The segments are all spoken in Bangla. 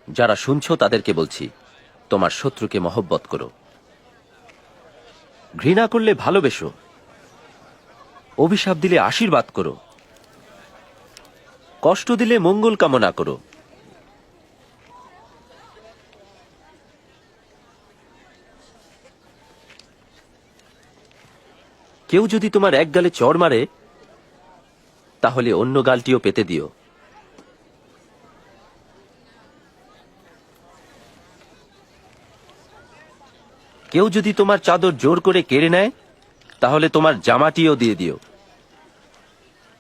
যারা শুনছো তাদেরকে বলছি, তোমার শত্রুকে মহব্বত করো, ঘৃণা করলে ভালোবেসো, অভিশাপ দিলে আশীর্বাদ করো, কষ্ট দিলে মঙ্গল কামনা করো। কেউ যদি তোমার এক গালে চড় মারে, তাহলে অন্য গালটিও পেতে দিও। কেউ যদি তোমার চাদর জোর করে কেড়ে নেয়, তাহলে তোমার জামাটিও দিয়ে দিও।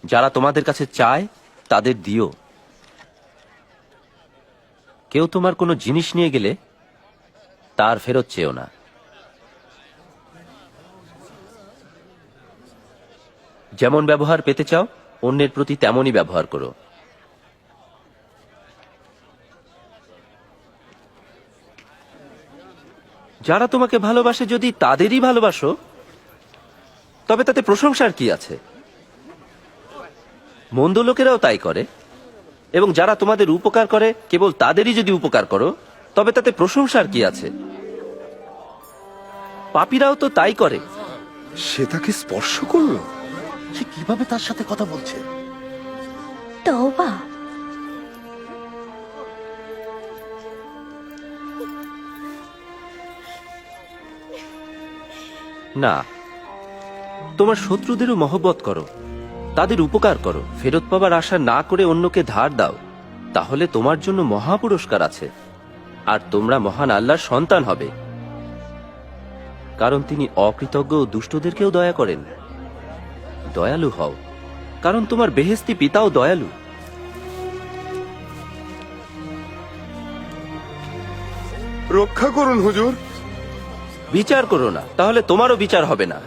যারা তোমাদের কাছে চায় তাদের দিও। কেউ তোমার কোনো জিনিস নিয়ে গেলে তার ফেরত চেও না। যেমন ব্যবহার পেতে চাও, অন্যের প্রতি তেমনই ব্যবহার করো। যারা তোমাকে ভালোবাসে যদি তাদেরই ভালোবাসো, তবে তাতে প্রশংসার কি আছে? মন্দ লোকেরাও তাই করে। এবং যারা তোমাদের উপকার করে কেবল তাদেরই যদি উপকার করো, তবে তাতে প্রশংসার কি আছে? পাপীরাও তো তাই করে। সে তাকে স্পর্শ করলো। সে কিভাবে তার সাথে কথা বলছে? তওবা। না, তোমার শত্রুদেরও মহব্বত করো, তাদের উপকার করো, ফেরত পাবার আশা না করে অন্যকে ধার দাও, তাহলে তোমার জন্য মহা পুরস্কার আছে, আর তোমরা মহান আল্লাহর সন্তান হবে। কারণ তিনি অকৃতজ্ঞ ও দুষ্টদেরকেও দয়া করেন। দয়ালু হও, কারণ তোমার বেহেশতি পিতাও দয়ালু। রক্ষা করুন হুজুর। বিচার করো না, তাহলে তোমারও বিচার হবে না।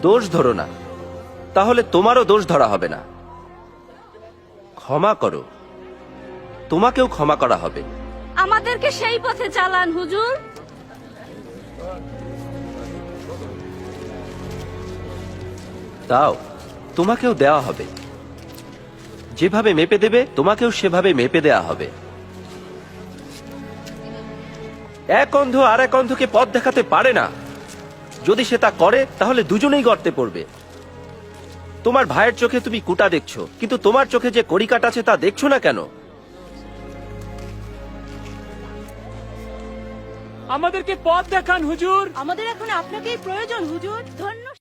দোষ ধরো না, তাহলে তোমারও দোষ ধরা হবে না। ক্ষমা করো, তোমাকেও ক্ষমা করা হবে। আমাদেরকে সেই পথে চালান হুজুর। দাও, তোমাকেও দেওয়া হবে। যেভাবে মেপে দেবে তোমাকেও সেভাবে মেপে দেয়া হবে। এক অন্ধ আর এক অন্ধকে পথ দেখাতে পারে না। যদি সে তা করে তাহলে দুজনেই গর্তে পড়বে। তোমার ভাইয়ের চোখে তুমি কুটা দেখছো, কিন্তু তোমার চোখে যে কড়িকাঠ আছে তা দেখছো না কেন? আমাদেরকে পথ দেখান হুজুর। আমাদের এখন আপনাকেই প্রয়োজন হুজুর। ধন্য